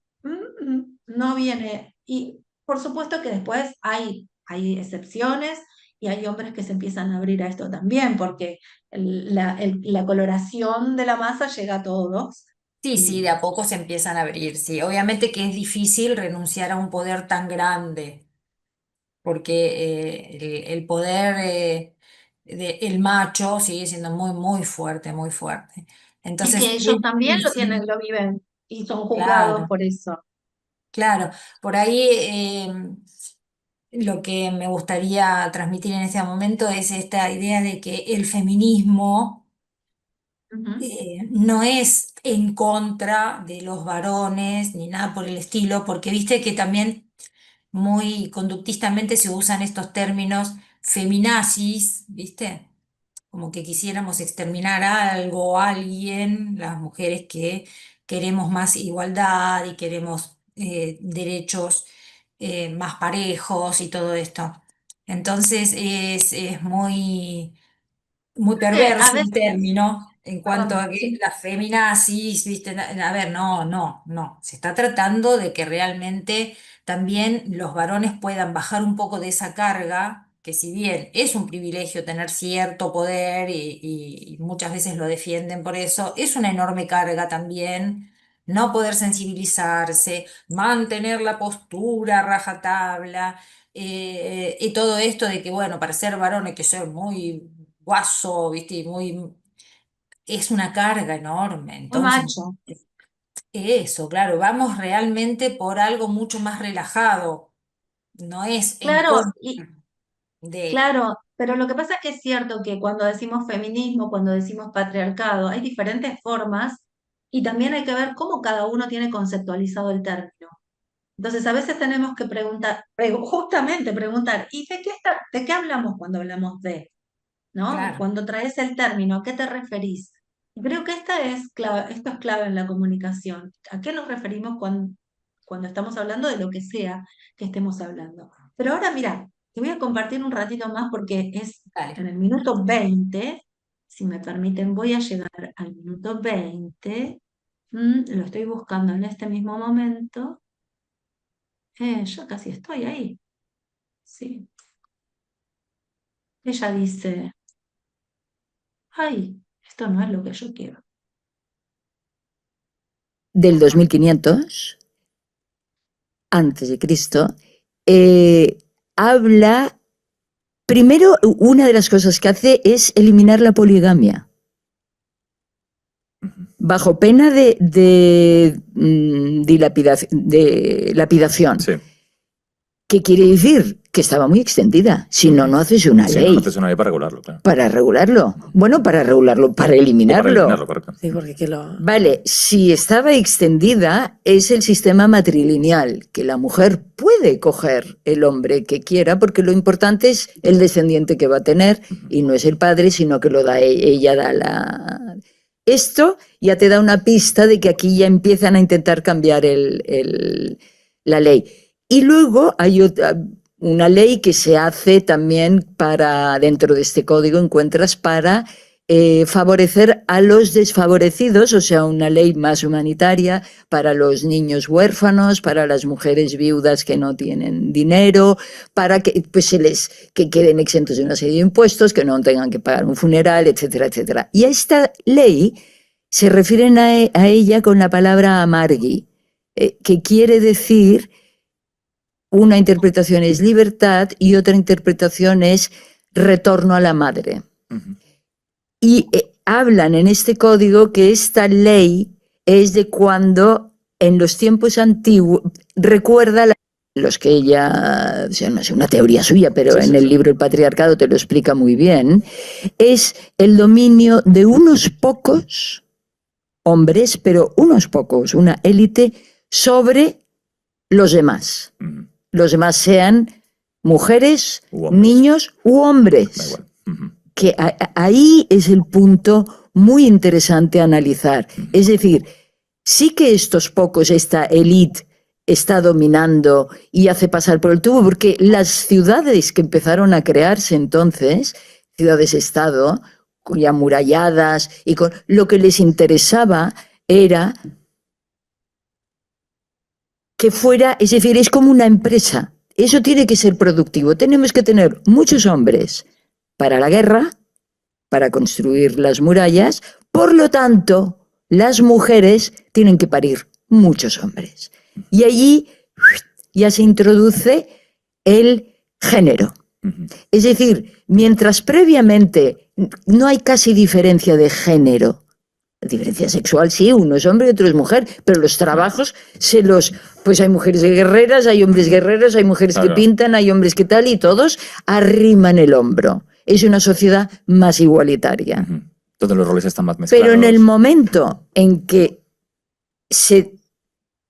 no viene. Y por supuesto que después hay excepciones y hay hombres que se empiezan a abrir a esto también, porque la coloración de la masa llega a todos. Sí, sí, Y de a poco se empiezan a abrir, sí. Obviamente que es difícil renunciar a un poder tan grande, porque el poder el macho sigue siendo muy, muy fuerte, muy fuerte. es que Entonces, ellos es también difícil, lo viven y son juzgados claro, por eso. claro. Por ahí lo que me gustaría transmitir en este momento es esta idea de que el feminismo Ujú. no es en contra de los varones ni nada por el estilo, porque viste que también muy conductistamente se usan estos términos feminazis, ¿viste? Como que quisiéramos exterminar a algo o a alguien, las mujeres que queremos más igualdad y queremos derechos más parejos y todo esto. Entonces es muy A perverso el veces, término en cuanto perdón, a que sí. las feminazis, ¿viste? A ver, no, no, no. Se está tratando de que realmente también los varones puedan bajar un poco de esa carga, que si bien es un privilegio tener cierto poder y muchas veces lo defienden por eso, es una enorme carga también no poder sensibilizarse, mantener la postura rajatabla. Y todo esto de que, bueno, para ser varón hay que ser muy guaso, ¿viste? Y muy, es una carga enorme. Muy Entonces, macho. eso, claro, vamos realmente por algo mucho más relajado. No es en Claro, contra y de, claro, pero lo que pasa es que es cierto que cuando decimos feminismo, cuando decimos patriarcado, hay diferentes formas y también hay que ver cómo cada uno tiene conceptualizado el término. Entonces, a veces tenemos que preguntar, justamente preguntar, ¿y de qué hablamos cuando hablamos de? ¿No? claro, Cuando traes el término, ¿a qué te referís? Y creo que esto es clave en la comunicación. ¿A qué nos referimos cuando estamos hablando de lo que sea que estemos hablando? Pero ahora, mira, te voy a compartir un ratito más porque es dale. en el minuto 20. Si me permiten, voy a llegar al minuto 20. Lo estoy buscando en este mismo momento. Ya casi estoy ahí. Sí. Ella dice, ay, esto no es lo que yo quiero. Del 2500 antes de Cristo, habla, primero, una de las cosas que hace es eliminar la poligamia, bajo pena de lapidación. Sí. ¿Qué quiere decir? Que estaba muy extendida. Si no, no haces una Si no, ley no haces una ley para regularlo, claro. para regularlo. Bueno, para regularlo, para O para eliminarlo. eliminarlo, correcto. Sí, porque que lo... Vale, si estaba extendida, es el sistema matrilineal, que la mujer puede coger el hombre que quiera, porque lo importante es el descendiente que va a tener, y no es el padre, sino que lo da ella, da la... Esto ya te da una pista de que aquí ya empiezan a intentar cambiar la ley. Y luego hay una ley que se hace también para, dentro de este código encuentras para favorecer a los desfavorecidos, o sea, una ley más humanitaria para los niños huérfanos, para las mujeres viudas que no tienen dinero, para que pues que queden exentos de una serie de impuestos, que no tengan que pagar un funeral, etcétera, etcétera. Y a esta ley se refieren a ella con la palabra amargui, que quiere decir, una interpretación es libertad y otra interpretación es retorno a la madre. Y hablan en este código que esta ley es de cuando en los tiempos antiguos, recuerda los que ella, o sea, no es una teoría suya, pero en el libro El Patriarcado te lo explica muy bien, es el dominio de unos pocos hombres, pero unos pocos, una élite, sobre los demás. Los demás sean mujeres, niños u hombres. Da igual. que ahí es el punto muy interesante a analizar. Es decir, sí que estos pocos, esta élite está dominando y hace pasar por el tubo, porque las ciudades que empezaron a crearse entonces, ciudades-estado, y amuralladas, y con, lo que les interesaba era que fuera, es decir, es como una empresa. Eso tiene que ser productivo. Tenemos que tener muchos hombres para la guerra, para construir las murallas. Por lo tanto, las mujeres tienen que parir muchos hombres. Y allí ya se introduce el género. Es decir, mientras previamente no hay casi diferencia de género, diferencia sexual sí, uno es hombre y otro es mujer, pero los trabajos pues hay mujeres guerreras, hay hombres guerreros, hay mujeres que pintan, hay hombres que tal, y todos arriman el hombro. Es una sociedad más igualitaria. Todos los roles están más mezclados. Pero en el momento en que se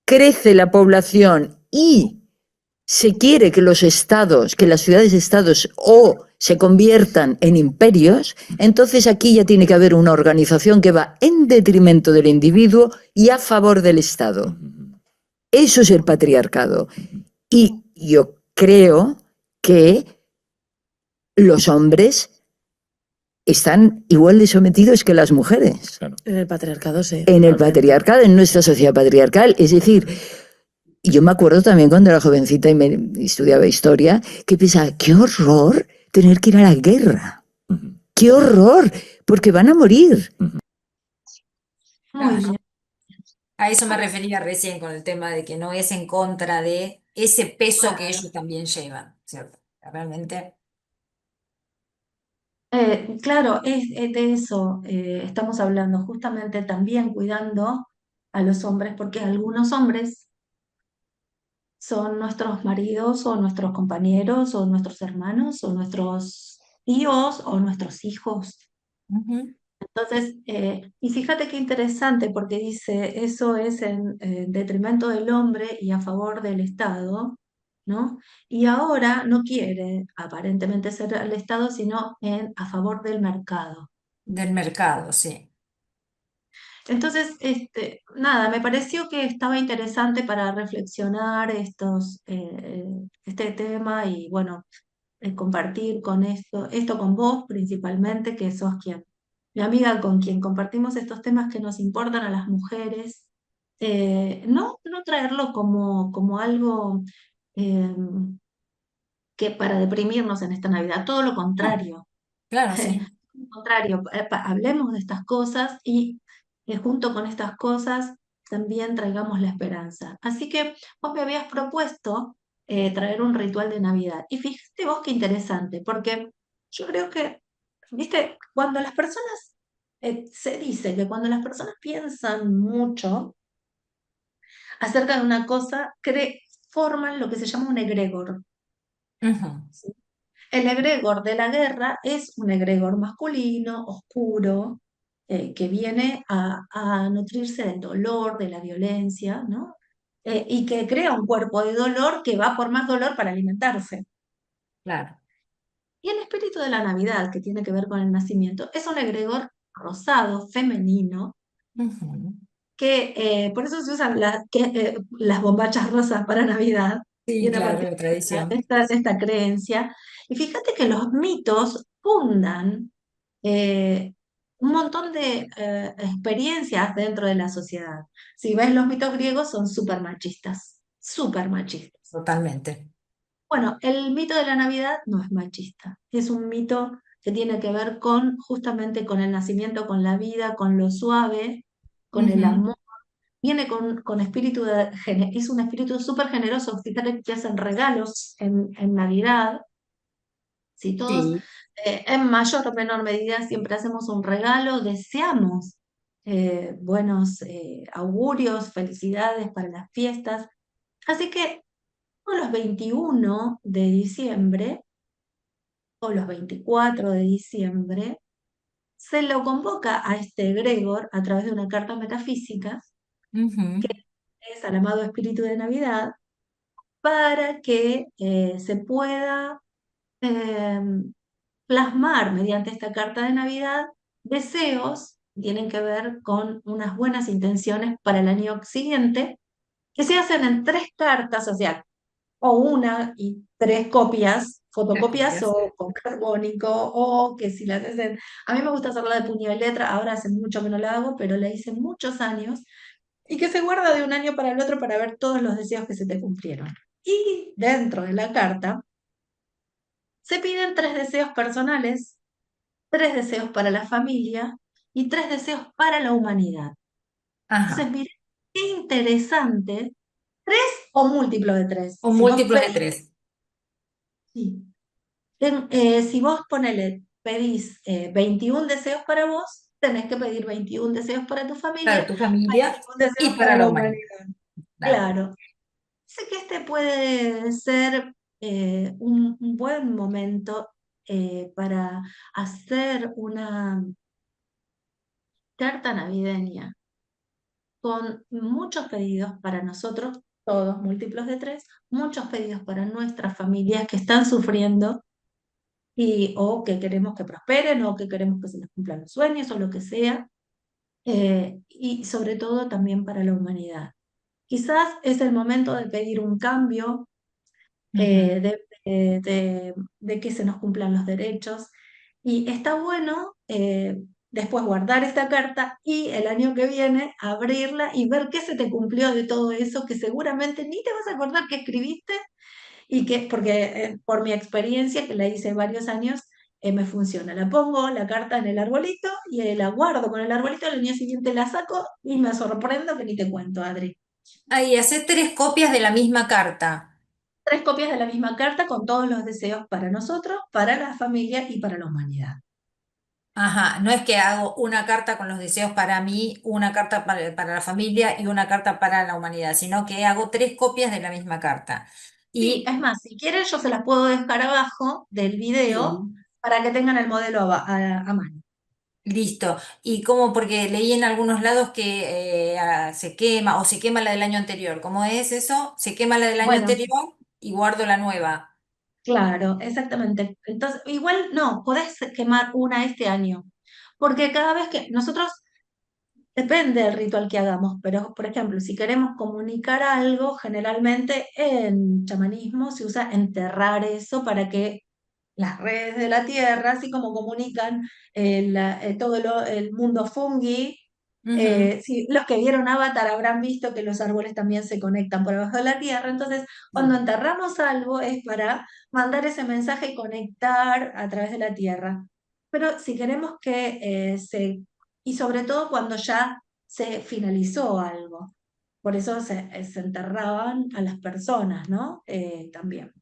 crece la población y se quiere que los estados, que las ciudades-estados o se conviertan en imperios, entonces aquí ya tiene que haber una organización que va en detrimento del individuo y a favor del Estado. Eso es el patriarcado. Y yo creo que los hombres están igual de sometidos que las mujeres. Claro. En el patriarcado, sí. En el patriarcado, en nuestra sociedad patriarcal. Es decir, yo me acuerdo también cuando era jovencita y me estudiaba historia, que pensaba, qué horror tener que ir a la guerra. Qué horror, porque van a morir. Muy Claro. bien. A eso me refería recién con el tema de que no es en contra de ese peso que Claro. ellos también llevan, ¿cierto? Realmente. Claro, es de eso estamos hablando, justamente también cuidando a los hombres, porque algunos hombres son nuestros maridos o nuestros compañeros o nuestros hermanos o nuestros tíos o nuestros hijos. Ujú. Entonces, y fíjate qué interesante, porque dice, eso es en detrimento del hombre y a favor del Estado, ¿no? Y ahora no quiere aparentemente ser el Estado, sino a favor del mercado. Del mercado, sí. Entonces, nada, me pareció que estaba interesante para reflexionar este tema y bueno, compartir con esto con vos principalmente, que sos mi amiga con quien compartimos estos temas que nos importan a las mujeres. No traerlo como algo eh, que para deprimirnos en esta Navidad, todo lo No, contrario. claro, sí. Al contrario, hablemos de estas cosas y junto con estas cosas también traigamos la esperanza. Así que vos me habías propuesto traer un ritual de Navidad. Y fíjate vos qué interesante, porque yo creo que, viste, cuando las personas, se dice que cuando las personas piensan mucho acerca de una cosa, forman lo que se llama un egregor. Ujú. ¿Sí? El egregor de la guerra es un egregor masculino, oscuro, que viene a nutrirse del dolor, de la violencia, ¿no? Y que crea un cuerpo de dolor que va por más dolor para alimentarse. Claro. Y el espíritu de la Navidad, que tiene que ver con el nacimiento, es un egregor rosado, femenino, Ujú. que por eso se usan las bombachas rosas para Navidad. Sí, Viene a claro, partir la de tradición. esta creencia. Y fíjate que los mitos fundan un montón de experiencias dentro de la sociedad. Si ves los mitos griegos son súper machistas, súper machistas. Totalmente. Bueno, el mito de la Navidad no es machista, es un mito que tiene que ver con justamente con el nacimiento, con la vida, con lo suave, con el Ujú. amor. Viene con espíritu es un espíritu súper generoso. Fíjate que hacen regalos en Navidad. Si todos, Sí, en mayor o menor medida, siempre hacemos un regalo, deseamos buenos augurios, felicidades para las fiestas. Así que los 21 de diciembre o los 24 de diciembre se lo convoca a este egregor a través de una carta metafísica, ujú. es al amado espíritu de Navidad, para que se pueda eh, plasmar mediante esta carta de Navidad deseos que tienen que ver con unas buenas intenciones para el año siguiente, que se hacen en 3 cartas, o sea, o una y 3 copias, Tres fotocopias copias. o con carbónico, o que si las hacen, a mí me gusta hacerla de puño y letra, ahora hace mucho que no la hago, pero la hice muchos años, y que se guarda de un año para el otro para ver todos los deseos que se te cumplieron. Y dentro de la carta se piden 3 deseos personales, 3 deseos para la familia y 3 deseos para la humanidad. Entonces, Ajá. mire, qué interesante, 3 o múltiplo de 3. O Si vos múltiplos de pedís, 3. sí. Si vos pedís 21 deseos para vos, tenés que pedir 21 deseos para tu Para familia, tu familia 21 y deseos para para la la humanidad. humanidad. Claro. Claro. Sé que este puede ser un buen momento para hacer una carta navideña con muchos pedidos para nosotros, todos múltiplos de 3, muchos pedidos para nuestras familias que están sufriendo o que queremos que prosperen o que queremos que se les cumplan los sueños o lo que sea, y sobre todo también para la humanidad. Quizás es el momento de pedir un cambio, Ujú. de que se nos cumplan los derechos. Y está bueno después guardar esta carta y el año que viene abrirla y ver qué se te cumplió de todo eso que seguramente ni te vas a acordar que escribiste y que, porque por mi experiencia, que la hice varios años, me funciona. La pongo la carta en el arbolito y la guardo con el arbolito, al año siguiente la saco y me sorprendo que ni te cuento, Adri. Ahí, hacer 3 copias de la misma carta. 3 copias de la misma carta con todos los deseos para nosotros, para la familia y para la humanidad. Ajá, no es que hago una carta con los deseos para mí, una carta para la familia y una carta para la humanidad, sino que hago 3 copias de la misma carta. Sí, Y es más, si quieren yo se las puedo dejar abajo del video sí, para que tengan el modelo a mano. listo. Y como porque leí en algunos lados que se quema o se quema la del año anterior. ¿Cómo es eso? Se quema la del año Bueno, anterior y guardo la nueva. claro, exactamente. Entonces, igual no, podés quemar una este año, porque cada vez que nosotros, depende del ritual que hagamos, pero por ejemplo, si queremos comunicar algo, generalmente en chamanismo se usa enterrar eso para que las redes de la Tierra, así como comunican todo el mundo fungi. Ujú. Sí, los que vieron Avatar habrán visto que los árboles también se conectan por abajo de la tierra. Entonces, cuando Sí. enterramos algo es para mandar ese mensaje y conectar a través de la tierra. Pero si queremos y sobre todo cuando ya se finalizó algo, por eso se enterraban a las personas, ¿no? También.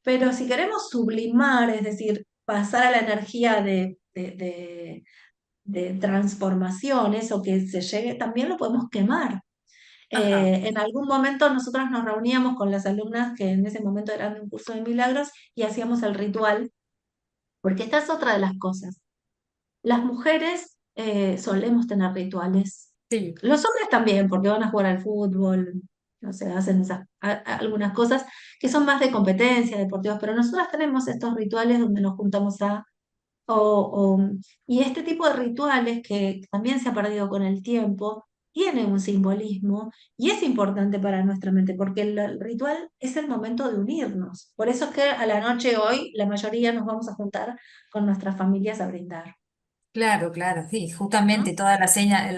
Pero si queremos sublimar, es decir, pasar a la energía de transformaciones o que se llegue, también lo podemos quemar. Ajá. En algún momento nosotros nos reuníamos con las alumnas que en ese momento eran de un curso de milagros y hacíamos el ritual, porque esta es otra de las cosas. Las mujeres solemos tener rituales. Sí. Los hombres también, porque van a jugar al fútbol, no sé, hacen algunas cosas que son más de competencia, deportivas, pero nosotras tenemos estos rituales donde nos juntamos y este tipo de rituales que también se ha perdido con el tiempo, tiene un simbolismo y es importante para nuestra mente, porque el ritual es el momento de unirnos. Por eso es que a la noche hoy la mayoría nos vamos a juntar con nuestras familias a brindar. Claro, claro, sí, ¿No? justamente toda la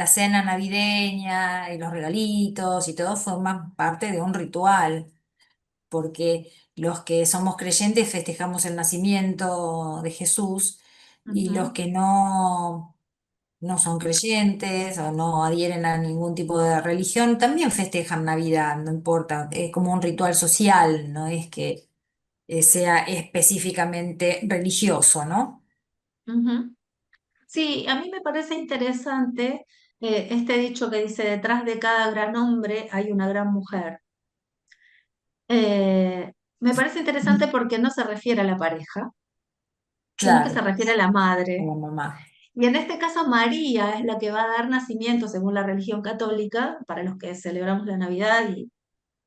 cena navideña y los regalitos y todo forman parte de un ritual, porque los que somos creyentes festejamos el nacimiento de Jesús y los Ujú, que no son creyentes o no adhieren a ningún tipo de religión también festejan Navidad, no importa, es como un ritual social, no es que sea específicamente religioso, ¿no? ujú. Sí, a mí me parece interesante este dicho que dice, detrás de cada gran hombre hay una gran mujer. Me parece interesante porque no se refiere a la pareja, sino que se Claro, refiere a la a madre. la mamá. Y en este caso María es la que va a dar nacimiento según la religión católica, para los que celebramos la Navidad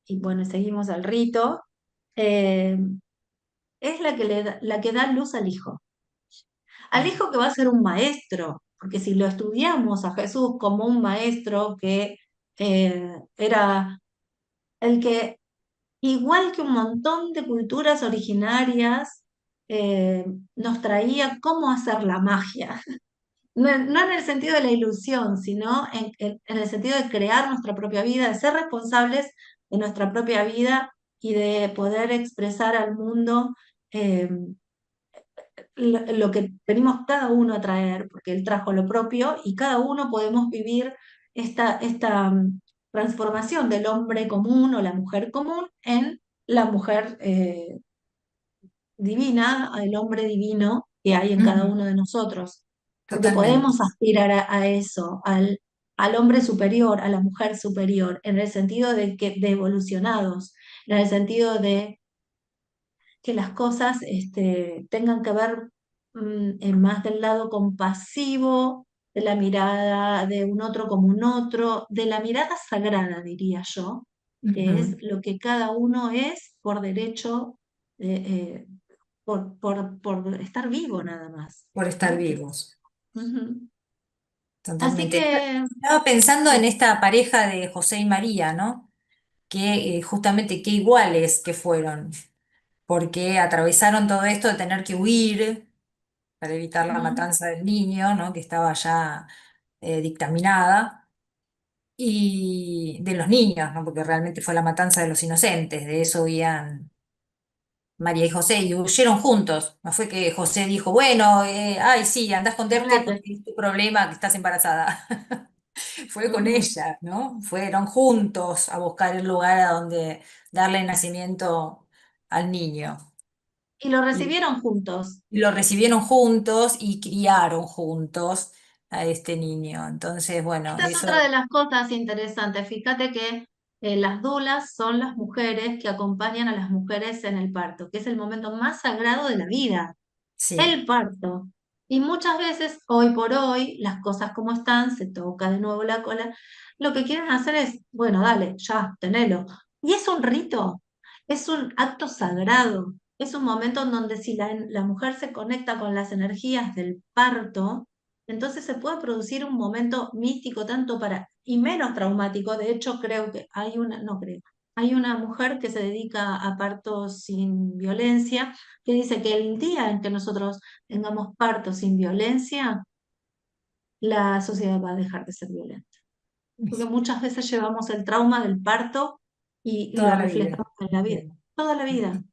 y bueno, seguimos el rito, eh, es la que da luz al hijo. al hijo que va a ser un maestro, porque si lo estudiamos a Jesús como un maestro que era el que, igual que un montón de culturas originarias, eh, nos traía cómo hacer la magia. No, no en el sentido de la ilusión, sino en el sentido de crear nuestra propia vida, de ser responsables de nuestra propia vida y de poder expresar al mundo eh, lo que venimos cada uno a traer, porque él trajo lo propio y cada uno podemos vivir esta transformación del hombre común o la mujer común en la mujer divina, el hombre divino que hay en cada Ujú, uno de nosotros, porque totalmente. podemos aspirar a eso, al hombre superior, a la mujer superior, en el sentido de evolucionados, en el sentido de que las cosas tengan que ver en más del lado compasivo, de la mirada de un otro como un otro, de la mirada sagrada, diría yo, que es Ujú, lo que cada uno es por derecho, por estar vivo nada más, por estar ¿no? vivos, Ujú. Así totalmente. que, Estaba pensando en sí, esta pareja de José y María, ¿no? Que justamente qué iguales que fueron, porque atravesaron todo esto de tener que huir para evitar la ujú. matanza del niño, ¿no? Que estaba ya dictaminada, y de los niños, ¿no? Porque realmente fue la matanza de los inocentes, de eso huían María y José, y huyeron juntos. No fue que José dijo, bueno, ay, sí, anda a esconderte Olvídate. porque es tu problema que estás embarazada. Fue con Ujú. ella, ¿no? Fueron juntos a buscar el lugar a donde darle nacimiento al niño. Y lo Y recibieron juntos. lo recibieron juntos y criaron juntos a este niño. Entonces, bueno, Esta es eso otra de las cosas interesantes. Fíjate que las dulas son las mujeres que acompañan a las mujeres en el parto, que es el momento más sagrado de la vida, sí, el parto. Y muchas veces, hoy por hoy, las cosas como están, se toca de nuevo la cola, lo que quieren hacer es, bueno, dale, ya, tenelo. Y es un rito, es un acto sagrado, es un momento en donde si la mujer se conecta con las energías del parto, entonces se puede producir un momento místico tanto para, y menos traumático. De hecho, creo que hay una, no creo, hay una mujer que se dedica a partos sin violencia, que dice que el día en que nosotros tengamos partos sin violencia, la sociedad va a dejar de ser violenta. Porque muchas veces llevamos el trauma del parto y lo toda la vida. reflejamos en la vida, Bien. toda la vida.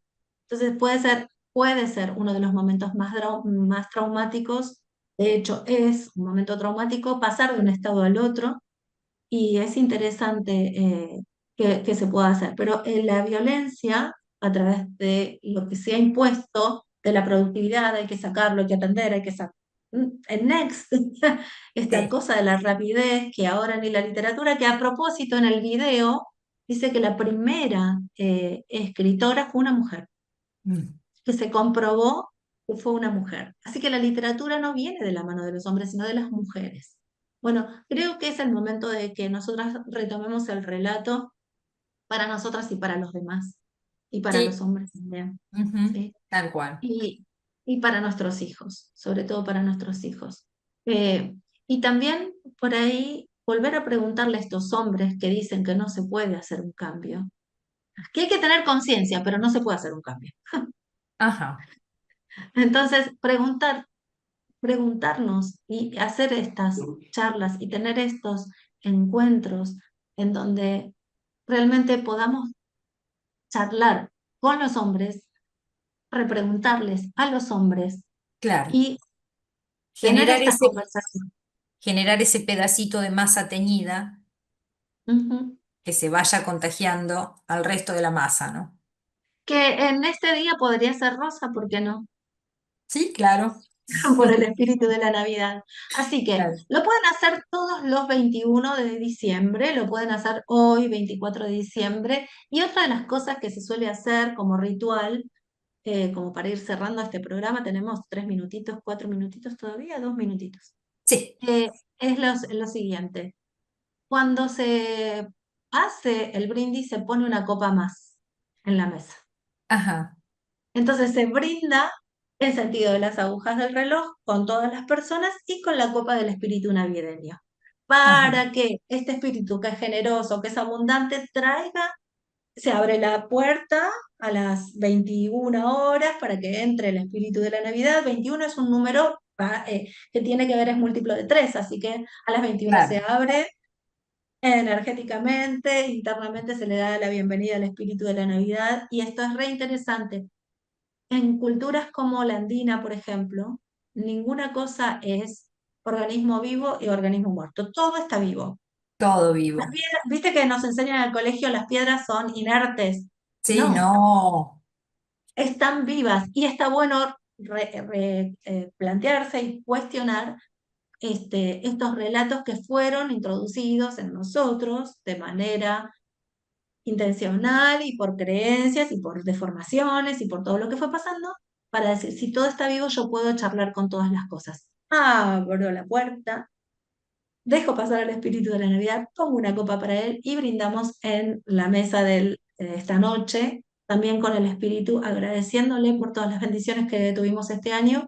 Entonces puede ser uno de los momentos más traumáticos. De hecho, es un momento traumático pasar de un estado al otro y es interesante que se pueda hacer. Pero la violencia, a través de lo que se ha impuesto, de la productividad, hay que sacarlo, hay que atender, hay que sacar. El next, esta Sí. cosa de la rapidez que ahora ni la literatura, que a propósito en el video dice que la primera escritora fue una mujer, Mm. que se comprobó que fue una mujer. Así que la literatura no viene de la mano de los hombres, sino de las mujeres. Bueno, creo que es el momento de que nosotras retomemos el relato para nosotras y para los demás, y para los Sí, hombres también, ujú, ¿sí? tal cual. Y, y para nuestros hijos, sobre todo para nuestros hijos. Eh, y también por ahí volver a preguntarle a estos hombres que dicen que no se puede hacer un cambio, que hay que tener conciencia, pero no se puede hacer un cambio. Ajá, Entonces, preguntarnos y hacer estas charlas y tener estos encuentros en donde realmente podamos charlar con los hombres, repreguntarles a los hombres claro. y tener Generar estas ese, conversaciones. generar ese pedacito de masa teñida Ujú. que se vaya contagiando al resto de la masa, ¿no? Que en este día podría ser rosa, ¿por qué no? Sí, claro. Por el espíritu de la Navidad. Así que Claro. lo pueden hacer todos los 21 de diciembre, lo pueden hacer hoy, 24 de diciembre. Y otra de las cosas que se suele hacer como ritual, como para ir cerrando este programa, tenemos 3 minutitos, 4 minutitos todavía, 2 minutitos. Sí, Eh, es lo siguiente, cuando se hace el brindis se pone una copa más en la mesa. ajá, Entonces se brinda en sentido de las agujas del reloj, con todas las personas y con la copa del espíritu navideño, Ajá, para que este espíritu que es generoso, que es abundante, se abre la puerta a las 21 horas para que entre el espíritu de la Navidad. 21 es un número que tiene que ver, es múltiplo de 3, así que a las 21 se claro. abre energéticamente, internamente se le da la bienvenida al espíritu de la Navidad, y esto es re interesante. En culturas como la andina, por ejemplo, ninguna cosa es organismo vivo y organismo muerto, todo está vivo. Todo Las vivo. piedras, viste que nos enseñan en el colegio, las piedras son inertes. Sí, No, no. están vivas, y está bueno plantearse y cuestionar estos relatos que fueron introducidos en nosotros de manera intencional y por creencias y por deformaciones y por todo lo que fue pasando, para decir, si todo está vivo, yo puedo charlar con todas las cosas. Abro la puerta, dejo pasar al espíritu de la Navidad, pongo una copa para él y brindamos en la mesa de esta noche, también con el espíritu, agradeciéndole por todas las bendiciones que tuvimos este año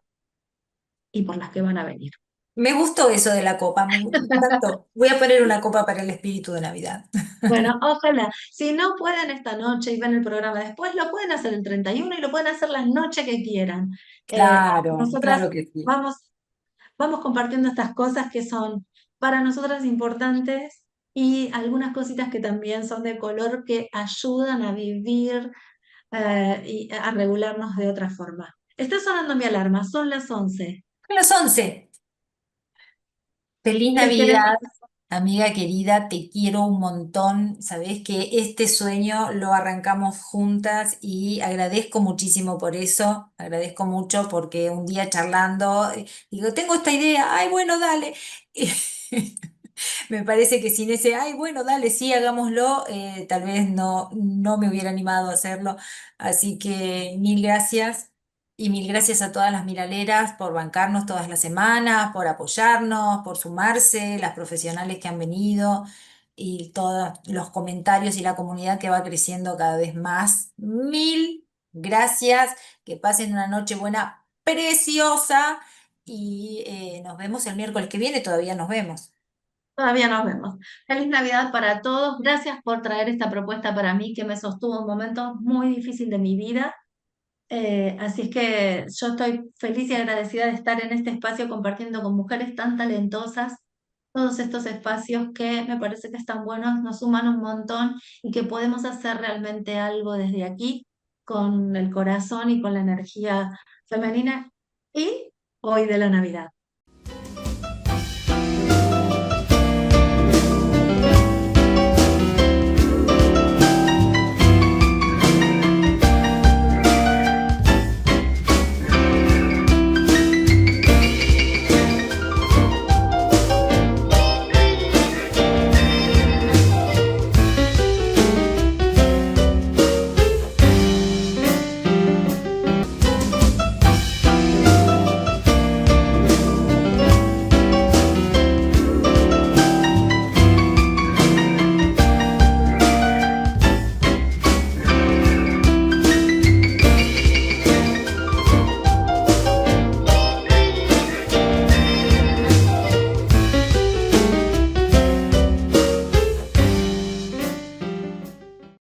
y por las que van a venir. Me gustó eso de la copa, me encantó. Voy a poner una copa para el espíritu de Navidad. Bueno, ojalá. Si no pueden esta noche y ven el programa después, lo pueden hacer el 31 y lo pueden hacer la noche que quieran. Claro, Nosotras claro que sí. vamos, vamos compartiendo estas cosas que son para nosotras importantes, y algunas cositas que también son de color, que ayudan a vivir y a regularnos de otra forma. Está sonando mi alarma, son las 11. A las 11. Feliz Les queremos. Navidad, amiga querida, te quiero un montón. Sabés que este sueño lo arrancamos juntas y agradezco muchísimo por eso. Agradezco mucho porque un día charlando, digo, tengo esta idea, ay, bueno, dale. Me parece que sin ese, ay, bueno, dale, sí, hagámoslo, tal vez no me hubiera animado a hacerlo. Así que mil gracias y mil gracias a todas las miraleras por bancarnos todas las semanas, por apoyarnos, por sumarse, las profesionales que han venido y todos los comentarios y la comunidad que va creciendo cada vez más. Mil gracias, que pasen una noche buena, preciosa y nos vemos el miércoles que viene, todavía nos vemos. Todavía nos vemos. Feliz Navidad para todos. Gracias por traer esta propuesta para mí, que me sostuvo en un momento muy difícil de mi vida. Así es que yo estoy feliz y agradecida de estar en este espacio compartiendo con mujeres tan talentosas todos estos espacios que me parece que están buenos, nos suman un montón y que podemos hacer realmente algo desde aquí con el corazón y con la energía femenina y hoy de la Navidad.